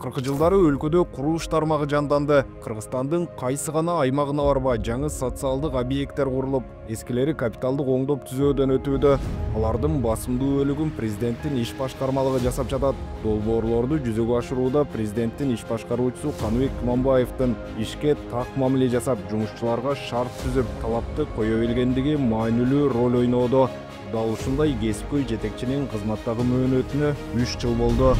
Акыркы жылдары өлкөдө курулуш тармагы жанданды. Кыргызстандын кайсы гана аймагына барба жаңы социалдык объекттер курулуп, эскилери капиталдык оңдоп түзөөдөн өтүүдө. Алардын басымдуу бөлүгүн президенттин иш башкармалыгы жасап жатат. Долбоорлорду жүзөгө ашырууда президенттин иш башкаруучусу Каныбек Туманбаевдин ишке так мамиле жасап, жумушчуларга шарт түзүп, талапты кое билгендиги маанилүү роль ойноодо. Дал ушундай кесипкөй жетекчинин кызматтагы мөөнөтүнө 3 жыл болду.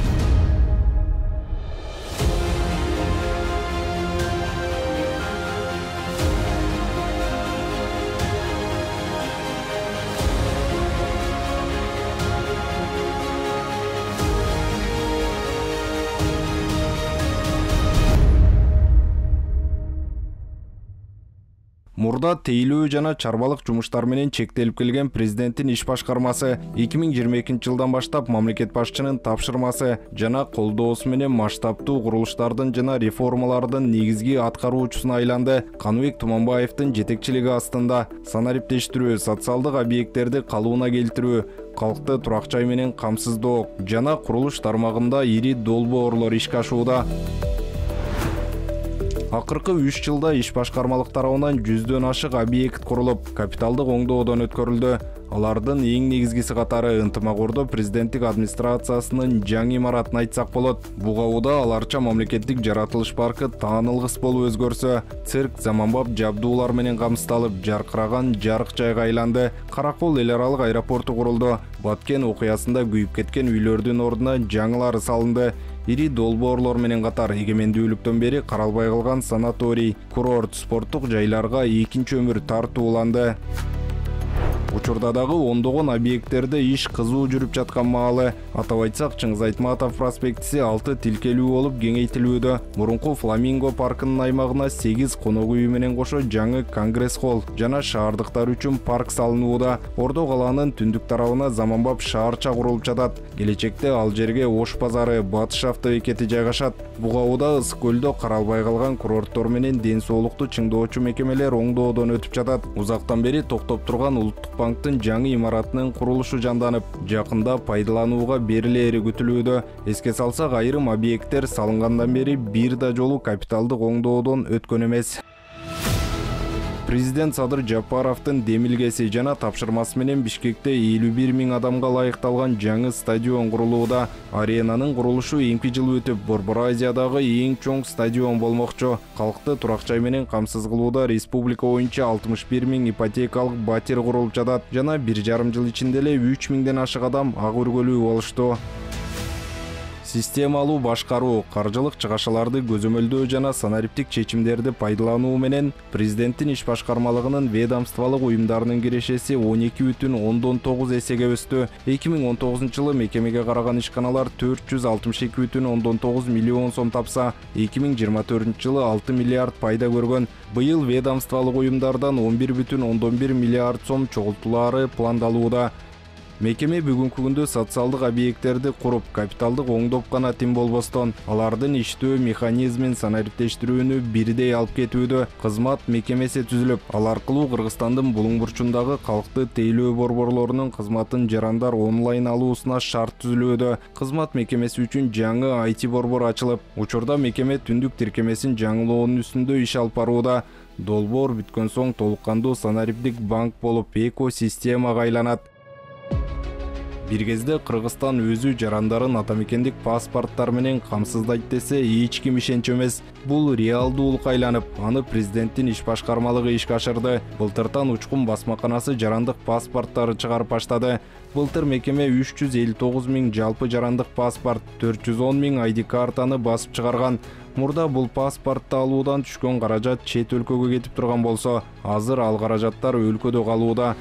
Мурда тейлөө жана чарбалык жумуштар менен чектелип келген президенттин иш башкармасы 2022 жылдан баштап мамлекет башчынын тапшырмасы жана колдоосу менен масштабтуу курулуштардын жана реформалардын негизги аткаруучусуна айланды. Каныбек Туманбаевдин жетекчилиги астында санариптештирүү, социалдык объекттерди калыбына келтирүү, калкты турак жай менен камсыздоо жана курулуш тармагында ири долбоорлор ишке ашууда. Акыркы 3 жылда иш башкармалык тарабынан 100дөн ашык объект курулуп, капиталдык оңдоодон өткөрүлдү. Алардын эң негизгиси катары ынтымак-ордо президенттик администрациясынын жаңы имаратын айтсак болот. Бугауда аларча мамлекеттик жаратылыш паркы таанылгыс болуп өзгөрсө, цирк заманбап жабдуулар менен камсыздалып, жаркыраган жарык жайга айланды. Каракол эл аралык аэропорту курулду. Баткен окуясында күйүп кеткен үйлөрдүн ордуна жаңылары салынды. Ири долбоорлор менен катар эгемендүүлүктөн бери каралбай калган санаторий, курорт, спорттук жайларга экинчи өмүр тартууланды. Учурда дагы ондогон объекттерде иш кызуу жүрүп жаткан маалы. Атап айтсак, Чыңгыз Айтматов проспектиси 6 тилкелүү болуп кеңейтилүүдө. Мурунку Фламинго паркынын аймагына 8 конок үйү менен кошо жаңы конгресс холл жана шаардыктар үчүн парк салынууда. Ордо калаанын түндүк тарабына заманбап шаарча курулуп жатат. Келечекте ал жерге Ош базары, Батыш автобекети жайгашат. Бугауда Ысык көлдө каралбай калган курорттор менен ден соолукту чыңдоочу мекемелер оңдоодон өтүп жатат. Узактан бери токтоп турган Улуттук банктын жаңы имаратынын курулушу жанданып, жакында пайдаланууга берилери күтүлүүдө. Эске салсак, айрым объекттер салынгандан бери бир да жолу капиталдык оңдоодон өткөн эмес. Президент Садыр Жапаровдун демилгеси жана тапшырмасы менен Бишкекте 51 000 адамга лайыкталган жаңы стадион курулууда. Аренанын курулушу эмки жыл өтүп, Борбор Азиядагы эң чоң стадион болмокчу. Калкты турак жай менен камсыз кылууда республика боюнча 61 000 ипотекалык батир курулуп жатат жана 1,5 жыл ичинде эле 3 000ден ашык адам ак үргөлүү болушту. Системалуу башкаруу, каржылык чыгашаларды көзөмөлдөө жана санариптик чечимдерди пайдалануу менен президенттин иш башкармалыгынын ведомстволук уюмдарынын кирешеси 12,9 эсеге өстү. 2019 жылы мекемеге караган ишканалар 462,9 миллион сом тапса, 2024 жылы 6 миллиард пайда көргөн. Быйыл ведомстволук уюмдардан 11,1 миллиард сом чогултуулары пландалууда. Мекеме бүгүнкү күндө социалдык объекттерди куруп, капиталдык оңдоп гана тим болбостон, алардын иштөө механизмин санариптештирүүнү бирдей алып кетүүдө. Кызмат мекемеси түзүлүп, ал аркылуу Кыргызстандын булуң бурчундагы калкты тейлөө борборлорунун кызматын жарандар онлайн алуусуна шарт түзүлүүдө. Кызмат мекемеси үчүн жаңы IT борбор ачылып, учурда мекеме түндүк тиркемесин жаңылоонун үстүндө иш алып барууда. Долбоор бүткөн соң толук кандуу санариптик банк болуп экосистемага айланат. Бир кезде Кыргызстан өзү жарандарын атамекендик паспорттар менен камсыздайт десе, эч ким ишенчү эмес. Бул реалдуулукка айланып, аны президенттин иш башкармалыгы ишке ашырды. Былтыртан Учкун басмаканасы жарандык паспорттарды чыгарып баштады. Былтыр мекеме 359 000 жалпы жарандык паспорт, 410 000 ID картаны басып чыгарган. Мурда бул паспортты алуудан түшкөн каражат чет өлкөгө кетип турган болсо, азыр ал каражаттар өлкөдө калууда.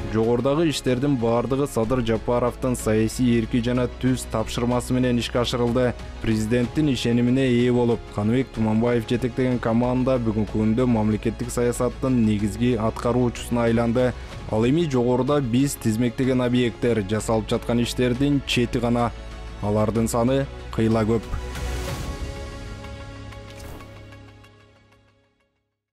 Жогордагы иштердин бардыгы Садыр Жапаровдун саясий эрки жана түз тапшырмасы менен ишке ашырылды. Президенттин ишенимине ээ болуп, Каныбек Туманбаев жетектеген команда бүгүнкү күндө мамлекеттик саясаттын негизги аткаруучусуна айланды. Ал эми жогоруда биз тизмектеген объекттер, жасалып жаткан иштердин чети гана. Алардын саны кыйла көп.